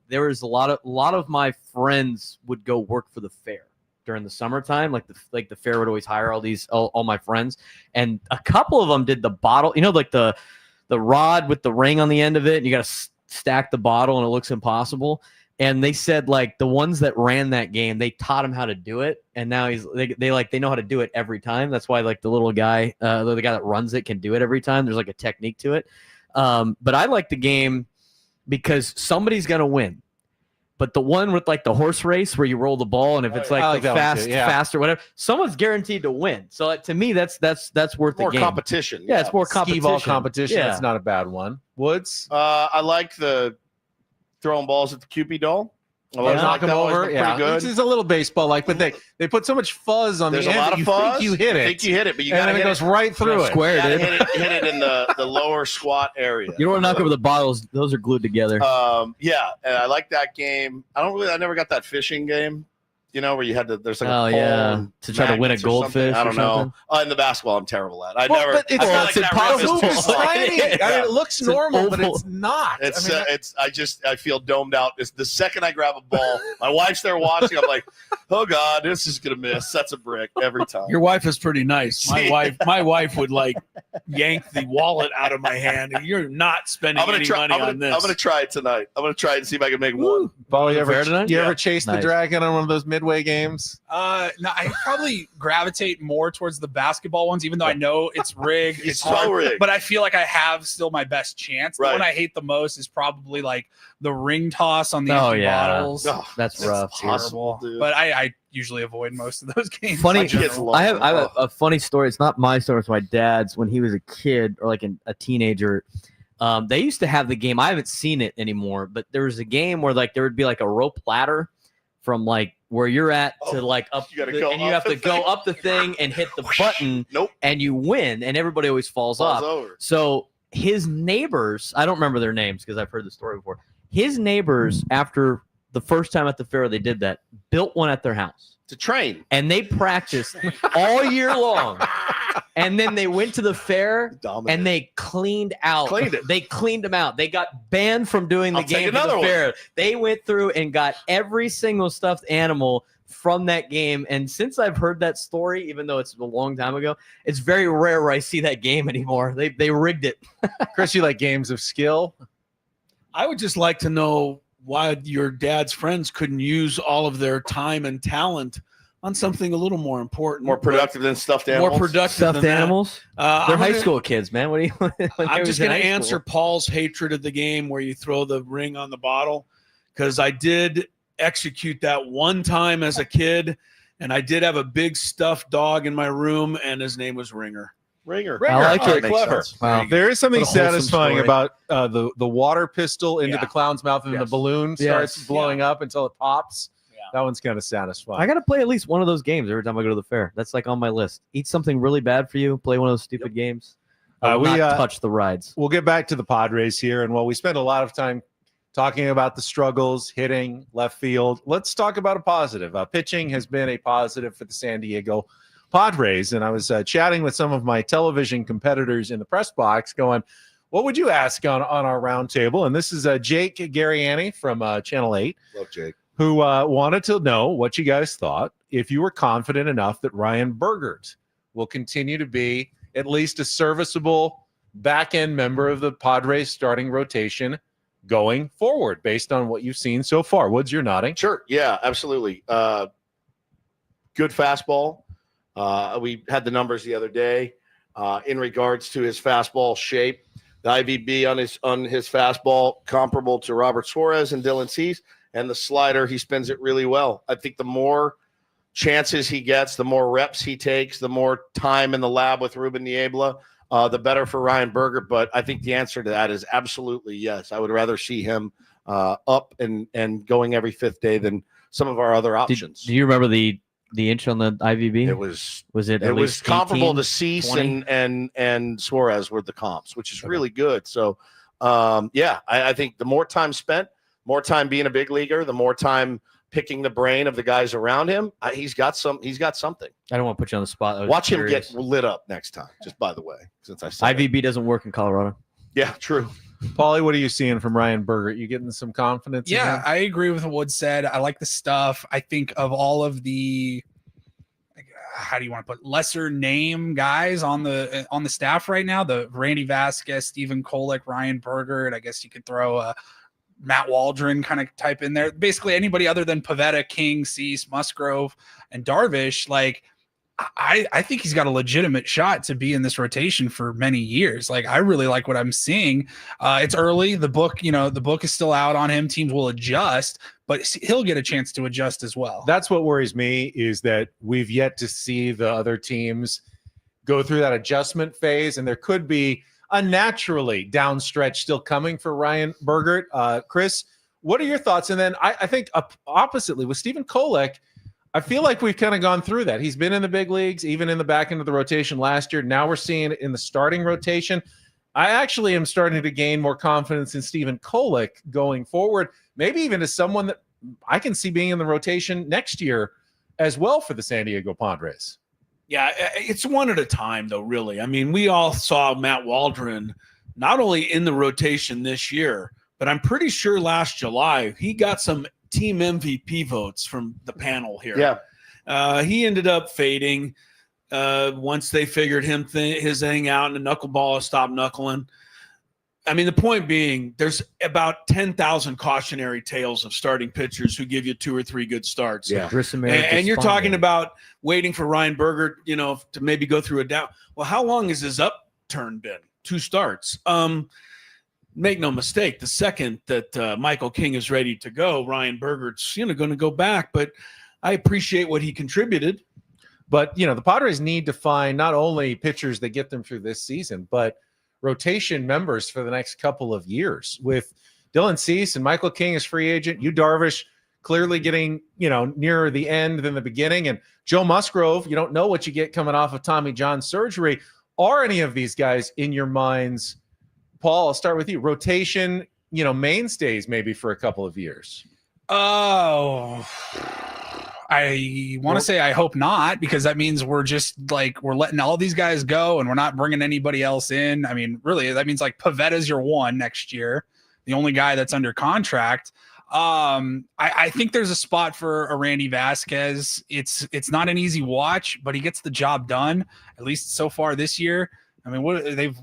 there was a lot of my friends would go work for the fair during the summertime. Like the fair would always hire all my friends, and a couple of them did the bottle. You know, like the rod with the ring on the end of it, and you got to stack the bottle, and it looks impossible. And they said, like, the ones that ran that game, they taught him how to do it, and now they know how to do it every time. That's why, like, the little guy, the guy that runs it can do it every time. There's like a technique to it. But I like the game because somebody's gonna win. But the one with like the horse race where you roll the ball, and if it's like fast or whatever, someone's guaranteed to win. So to me, that's worth more the game. Competition. Yeah, it's more competition. Skee ball competition. Yeah. That's not a bad one. Woods. I like the throwing balls at the Cupid doll. Knock them over. Pretty good. This is a little baseball-like, but they put so much fuzz on There's the a end lot that of you fuzz. think you hit it, but you got to it goes right through it. Square, dude. hit it in the lower squat area. You don't want to knock over the bottles; those are glued together. Yeah, and I like that game. I never got that fishing game. You know, where you had there's like a pole to try to win a goldfish. I don't know. In the basketball, I'm terrible at. But it's impossible. It's tiny. I mean, it looks normal, but it's not. I feel domed out. It's the second I grab a ball, my wife's there watching. I'm like, oh God, this is gonna miss. That's a brick every time. Your wife is pretty nice. My wife would like yank the wallet out of my hand, and you're not spending money on this. I'm gonna try it tonight. I'm gonna try it and see if I can make one. Paul, you ever chase the dragon on one of those midway games? No, I probably gravitate more towards the basketball ones, even though I know it's rigged. It's so rigged. But I feel like I have still my best chance. Right. The one I hate the most is probably like the ring toss on the empty bottles. Oh, that's rough. Horrible. Dude. But I usually avoid most of those games. Funny, I have a funny story. It's not my story. It's my dad's. When he was a kid or like a teenager, they used to have the game. I haven't seen it anymore, but there was a game where like there would be like a rope ladder from like where you're at to like up, you and you have to go up the thing and hit the button, and you win, and everybody always falls off. Over. So his neighbors, I don't remember their names because I've heard the story before. His neighbors, after the first time at the fair they did that, built one at their house to train, and they practiced all year long. And then they went to the fair and they cleaned it. They cleaned them out. They got banned from doing the game at the fair. They went through and got every single stuffed animal from that game. And since I've heard that story, even though it's a long time ago, it's very rare where I see that game anymore. They rigged it. Chris, you like games of skill? I would just like to know why your dad's friends couldn't use all of their time and talent on something a little more important, More productive than stuffed animals. More productive Stuffed than animals. That. They're high school kids, man. What do you? I'm just going to answer Paul's hatred of the game where you throw the ring on the bottle, because I did execute that one time as a kid, and I did have a big stuffed dog in my room, and his name was Ringer. Ringer. I like Oh, it. that makes Clever. sense. Wow. There is something What a wholesome satisfying story. about the water pistol into Yeah. the clown's mouth, and then the Yes. balloon starts Yes. blowing up until it pops. Yeah. That one's kind of satisfying. I got to play at least one of those games every time I go to the fair. That's like on my list. Eat something really bad for you. Play one of those stupid games. I will we, not touch the rides. We'll get back to the Padres here, and while we spend a lot of time talking about the struggles, hitting, left field, let's talk about a positive. Pitching has been a positive for the San Diego Padres, and I was chatting with some of my television competitors in the press box going, what would you ask on our roundtable? And this is Jake Garriani from Channel 8. Love Jake. Who wanted to know what you guys thought, if you were confident enough that Ryan Burgert will continue to be at least a serviceable back-end member of the Padres starting rotation going forward, based on what you've seen so far. Woods, you're nodding. Sure. Yeah, absolutely. Good fastball. We had the numbers the other day in regards to his fastball shape. The IVB on his fastball comparable to Robert Suarez and Dylan Cease, and the slider, he spins it really well. I think the more chances he gets, the more reps he takes, the more time in the lab with Ruben Niebla, the better for Ryan Burgert. But I think the answer to that is absolutely yes. I would rather see him up and going every fifth day than some of our other options. Do you remember the inch on the IVB? It was it? it was comparable to 18, Cease 20? and Suarez were the comps, which is really good. So I think the more time spent, more time being a big leaguer, the more time picking the brain of the guys around him, he's got something. I don't want to put you on the spot. I was Watch him curious. get lit up next time. Just by the way, since I said IVB doesn't work in Colorado. Yeah, true. Paulie, what are you seeing from Ryan Burgert? You getting some confidence? in Yeah, him? I agree with what Wood said. I like the stuff. I think of all of the, how do you want to put, lesser name guys on the staff right now, the Randy Vasquez, Stephen Kolek, Ryan Burgert. I guess you could throw a Matt Waldron kind of type in there. Basically anybody other than Pivetta, King, Cease, Musgrove, and Darvish. Like, I think he's got a legitimate shot to be in this rotation for many years. Like, I really like what I'm seeing. It's early. The book is still out on him. Teams will adjust, but he'll get a chance to adjust as well. That's what worries me, is that we've yet to see the other teams go through that adjustment phase, and there could be a naturally down stretch still coming for Ryan Burgert. Chris, what are your thoughts? And then I think oppositely with Stephen Kolek, I feel like we've kind of gone through that. He's been in the big leagues, even in the back end of the rotation last year. Now we're seeing it in the starting rotation. I actually am starting to gain more confidence in Stephen Kolek going forward, maybe even as someone that I can see being in the rotation next year as well for the San Diego Padres. Yeah, it's one at a time, though, really. I mean, we all saw Matt Waldron not only in the rotation this year, but I'm pretty sure last July he got some team MVP votes from the panel here. Yeah. He ended up fading once they figured his thing out and the knuckleball stopped knuckling. I mean, the point being, there's about 10,000 cautionary tales of starting pitchers who give you 2 or 3 good starts. Yeah. And you're talking about waiting for Ryan Burgert, to maybe go through a down. Well, how long has his upturn been? 2 starts. Make no mistake, the second that Michael King is ready to go, Ryan Burgert's going to go back. But I appreciate what he contributed. But, the Padres need to find not only pitchers that get them through this season, but rotation members for the next couple of years. With Dylan Cease and Michael King as free agent, Yu Darvish clearly getting, nearer the end than the beginning, and Joe Musgrove, you don't know what you get coming off of Tommy John surgery. Are any of these guys in your minds, Paul, I'll start with you, rotation, mainstays maybe for a couple of years? Oh, I want to say I hope not, because that means we're letting all these guys go and we're not bringing anybody else in. I mean, really, that means like Pavetta's your one next year, the only guy that's under contract. I think there's a spot for a Randy Vasquez. It's not an easy watch, but he gets the job done, at least so far this year. I mean, what they've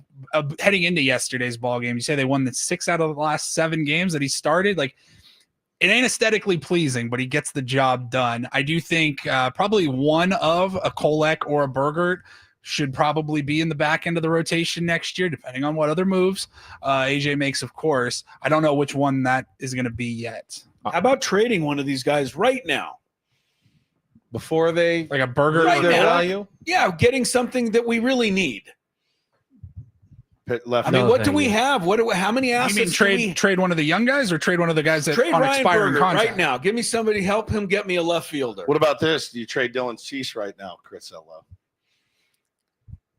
heading into yesterday's ball game. You say they won the 6 out of the last 7 games that he started. Like, it ain't aesthetically pleasing, but he gets the job done. I do think probably one of a Kolek or a Burgert should probably be in the back end of the rotation next year, depending on what other moves AJ makes, of course. I don't know which one that is going to be yet. How about trading one of these guys right now? Before they Like a Burgert Right their now. value? Yeah, getting something that we really need. Left. I mean, No, what do thank we you. have? How many You assets mean do we trade one of the young guys or trade one of the guys that trade on Ryan expiring Burger contract? right now? Give me somebody, help him get me a left fielder. What about this? Do you trade Dylan Cease right now, Chris Ello?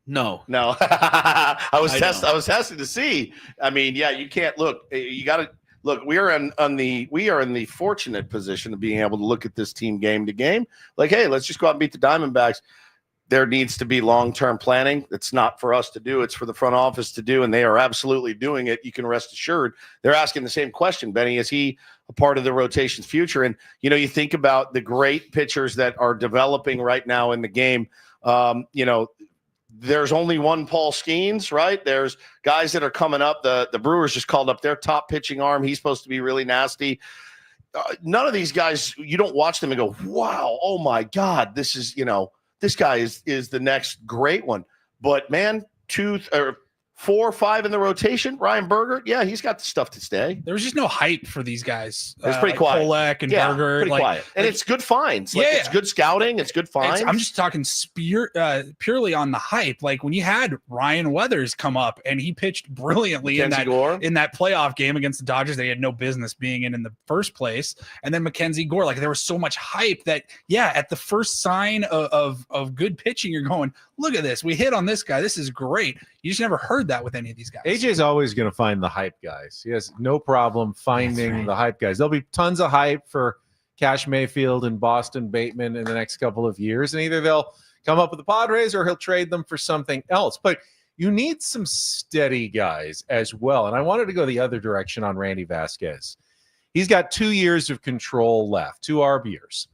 No. No, I was don't. I was testing to see. I mean, yeah, you can't look. You got to look. We are in the fortunate position of being able to look at this team game to game. Like, hey, let's just go out and beat the Diamondbacks. There needs to be long-term planning. It's not for us to do. It's for the front office to do, and they are absolutely doing it. You can rest assured. They're asking the same question, Benny. Is he a part of the rotation's future? And, you know, you think about the great pitchers that are developing right now in the game. You know, there's only one Paul Skeens, right? There's guys that are coming up. The Brewers just called up their top pitching arm. He's supposed to be really nasty. None of these guys, you don't watch them and go, wow, oh, my God, this is, you know, this guy is the next great one. But, man, 2 or 4 or 5 in the rotation, Ryan Burger, yeah, he's got the stuff to stay. There was just no hype for these guys. It's pretty quiet. Kolek and Yeah, Burger. pretty Like, quiet. And it's good finds. Like, Yeah. it's good scouting. It's good finds. I'm just talking purely on the hype. Like when you had Ryan Weathers come up and he pitched brilliantly Mackenzie Gore. in that playoff game against the Dodgers, they had no business being in the first place. And then Mackenzie Gore, like there was so much hype that, yeah, at the first sign of good pitching, you're going, look at this. We hit on this guy. This is great. You just never heard that with any of these guys. AJ's always going to find the hype guys. He has no problem finding right. the hype guys. There'll be tons of hype for Cash Mayfield and Boston Bateman in the next couple of years, and either they'll come up with the Padres or he'll trade them for something else. But you need some steady guys as well. And I wanted to go the other direction on Randy Vasquez. He's got 2 years of control left, 2 ARB years.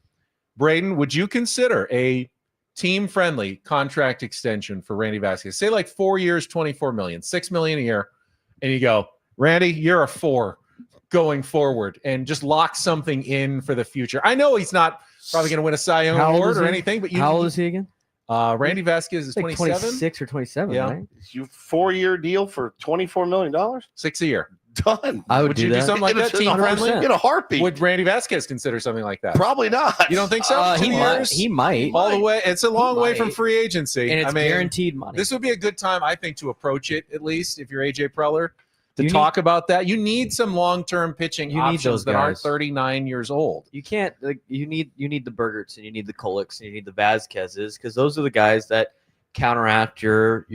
Braden, would you consider a team-friendly contract extension for Randy Vasquez? Say like 4 years, $24 million, $6 million a year, and you go, Randy, you're a 4 going forward, and just lock something in for the future. I know he's not probably going to win a Cy Young How old award is or he? anything, but How old is he again? Randy Vasquez is Like 27, 26 or 27, Yeah. right? You 4-year deal for $24 million? $6 a year. Done. I would Would do you do that. something like that, In a team friendly? 100%. In a heartbeat. Would Randy Vasquez consider something like that? Probably not. You don't think so? 2 He years? might. He might. all the way. It's a long way from might. free agency. And it's I mean, guaranteed money. this would be a good time, I think, to approach it, at least if you're AJ Preller, to You talk about that. You need some long-term pitching You need options those that aren't guys. 39 years old. You can't. Like, you need the Burgerts and you need the Koleks and you need the Vasquezes because those are the guys that counteract your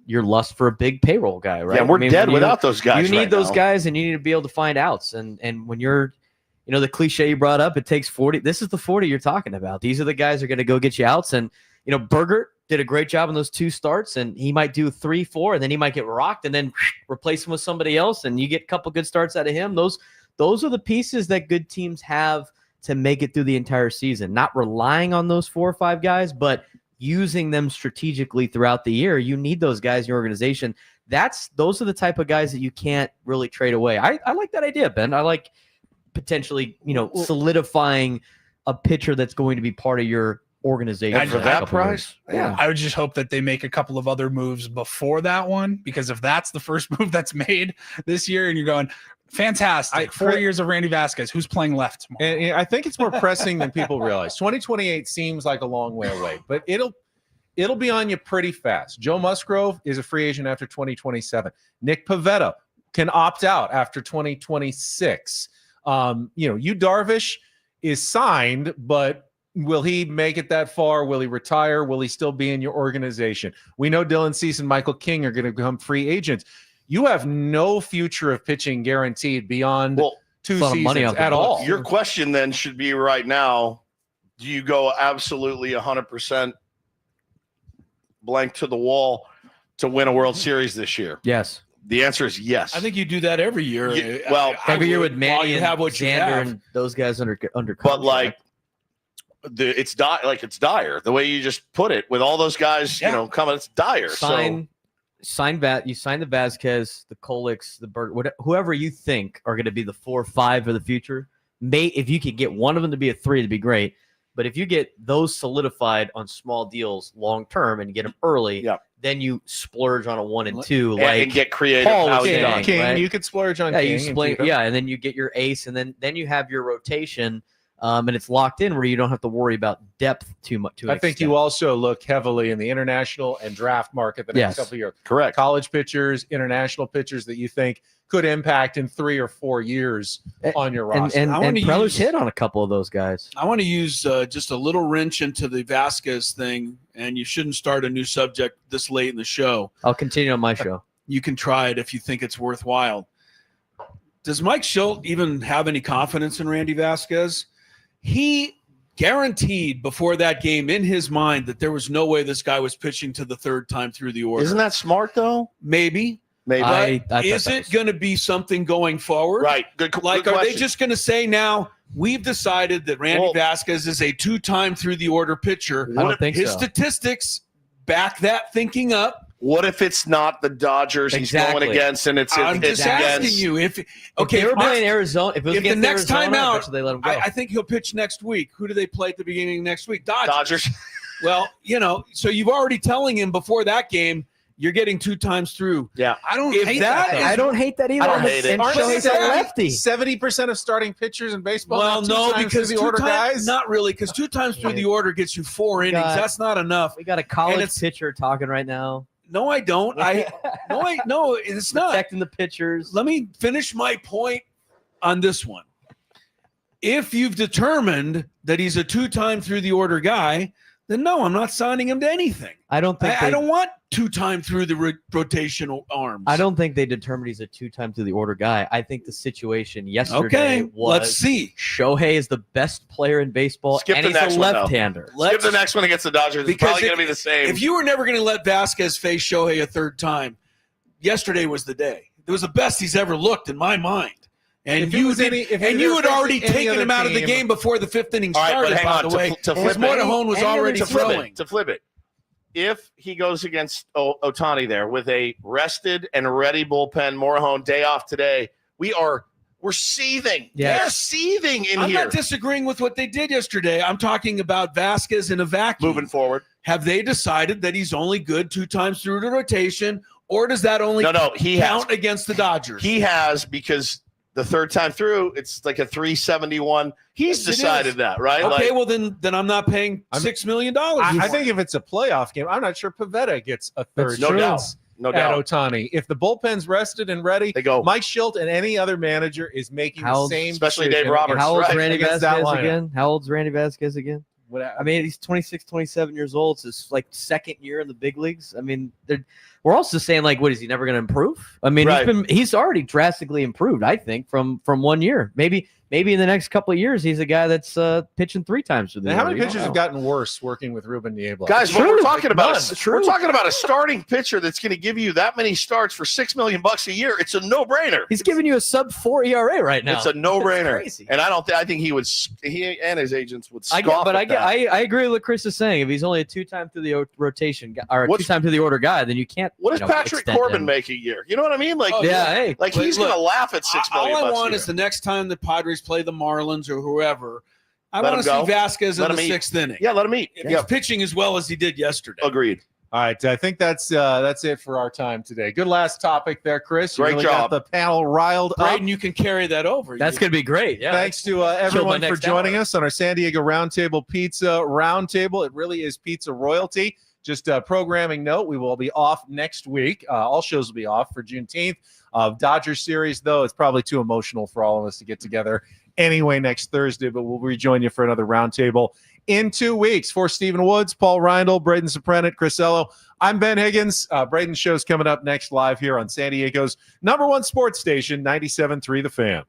lust for a big payroll guy, right? Yeah, we're I mean, dead when without those guys. You need right those now. guys, and you need to be able to find outs. And when you're, you know, the cliche you brought up, it takes 40. This is the 40 you're talking about. These are the guys who are going to go get you outs. And you know, Burgert did a great job in those 2 starts, and he might do 3, 4, and then he might get rocked, and then replace him with somebody else, and you get a couple good starts out of him. Those are the pieces that good teams have to make it through the entire season. Not relying on those 4 or 5 guys, but using them strategically throughout the year. You need those guys in your organization. Those are the type of guys that you can't really trade away. I like that idea, Ben. I like potentially, you know, solidifying a pitcher that's going to be part of your organization. And for in a that couple of price? years. Yeah. I would just hope that they make a couple of other moves before that one, because if that's the first move that's made this year and you're going, fantastic, 4 years of Randy Vasquez, who's playing left tomorrow? And I think it's more pressing than people realize. 2028 seems like a long way away, but it'll be on you pretty fast. Joe Musgrove is a free agent after 2027. Nick Pivetta can opt out after 2026. You know, Yu Darvish is signed, but will he make it that far? Will he retire? Will he still be in your organization? We know Dylan Cease and Michael King are going to become free agents. You have no future of pitching guaranteed beyond 2 lot of money seasons off the at books. all. Your question then should be right now, do you go absolutely 100% blank to the wall to win a World Series this year? Yes. The answer is yes. I think you do that every year. Yeah, well, Every year with While Manny you and have what you Xander have. and those guys under but contract. like it's dire. The way you just put it, with all those guys, Yeah. you know, coming, it's dire. sign sign the Vasquez, the Kolix, the Berg, whoever you think are going to be the 4 or 5 of the future. If you could get one of them to be a 3, it'd be great. But if you get those solidified on small deals long term and get them early, then you splurge on a 1 and 2, and get creative. Paul was King, saying, King, right? you could splurge on Yeah, King. and then you get your ace, and then you have your rotation, and it's locked in where you don't have to worry about depth too much. I think you also look heavily in the international and draft market the next couple of years. Correct. College pitchers, international pitchers that you think could impact in 3 or 4 years on your roster. And Prelo's hit on a couple of those guys. I want to use just a little wrench into the Vasquez thing, and you shouldn't start a new subject this late in the show. I'll continue on my show. You can try it if you think it's worthwhile. Does Mike Schilt even have any confidence in Randy Vasquez? He guaranteed before that game in his mind that there was no way this guy was pitching to the 3rd time through the order. Isn't that smart, though? Maybe. Maybe. Is it going to be something going forward? Right. Good Are they question. just going to say now, we've decided that Randy Vasquez is a 2-time through the order pitcher? I don't think his so. statistics back that thinking up. What if it's not the Dodgers he's going against, and I'm just asking you if they were playing Arizona, if the next time out, they let him go. I think he'll pitch next week. Who do they play at the beginning of next week? Dodgers. Well, so you've already telling him before that game you're getting 2 times through. Yeah, I don't hate that. I don't hate that either. I don't hate it. And Aren't Shohei's they a lefty. 70% of starting pitchers in baseball. Well, no, because the order guys. Not really, because 2 times through the order gets you 4 innings. That's not enough. We got a college pitcher talking right now. No, I don't. No, it's not. Protecting the pitchers. Let me finish my point on this one. If you've determined that he's a 2-time through the order guy, then no, I'm not signing him to anything. I don't think I don't want 2-time through the rotational arms. I don't think they determined he's a 2-time through the order guy. I think the situation yesterday was let's see. Shohei is the best player in baseball, and he's a left-hander. Skip the next one against the Dodgers. It's probably going to be the same. If you were never going to let Vasquez face Shohei a 3rd time, yesterday was the day. It was the best he's ever looked in my mind. And you had already taken him out of the game before the 5th inning started, by the way. Because Motorhone was already throwing. To flip it, if he goes against Otani there with a rested and ready bullpen, Motorhone, day off today, we're seething. Yes. They're seething in I'm here. not disagreeing with what they did yesterday. I'm talking about Vasquez in a vacuum. Moving forward. Have they decided that he's only good 2 times through the rotation, or does that only he count has. against the Dodgers? He has, because the 3rd time through, it's like a 371. He's decided that, right? Okay, well then I'm not paying $6 million. I think if it's a playoff game, I'm not sure Pivetta gets a 3rd chance No at doubt. Otani. If the bullpen's rested and ready, They go. Mike Schilt and any other manager is making the same especially decision Dave Roberts. How old's Right, Randy against that Vasquez lineup. again? How old's Randy Vasquez again? I mean, he's 26, 27 years old. So it's like 2nd year in the big leagues. I mean, we're also saying, like, what is he never going to improve? I mean, he's already drastically improved, I think, from 1 year. Maybe in the next couple of years, he's a guy that's pitching 3 times. And how many pitchers have gotten worse working with Ruben Niebla? Guys, what we're talking about a starting pitcher that's going to give you that many starts for $6 million a year. It's a no-brainer. He's giving you a sub-4 ERA right now. It's a no-brainer. Crazy. And I think he and his agents would scoff I agree with what Chris is saying. If he's only a 2-time through the rotation or a 2-time through the order guy, then you can't. What does Patrick Corbin make a year? You know what I mean? Like, he's going to laugh at $6 million. All I want is the next time the Padres play the Marlins or whoever, I Let want to him see go. Vasquez in Let the him eat. 6th inning. Yeah, let him eat. If he's pitching as well as he did yesterday. Agreed. All right, I think that's it for our time today. Good last topic there, Chris. You Great really job. got the panel riled up. Braden, you can carry that over. That's going to be great. Yeah. Thanks to everyone for joining us on our San Diego Roundtable Pizza Roundtable. It really is pizza royalty. Just a programming note, we will be off next week. All shows will be off for Juneteenth. Dodgers series, though, it's probably too emotional for all of us to get together anyway next Thursday, but we'll rejoin you for another Roundtable in 2 weeks. For Stephen Woods, Paul Reindl, Braden Soprenet, Chris Ello, I'm Ben Higgins. Braden's show's coming up next live here on San Diego's #1 sports station, 97.3 The Fan.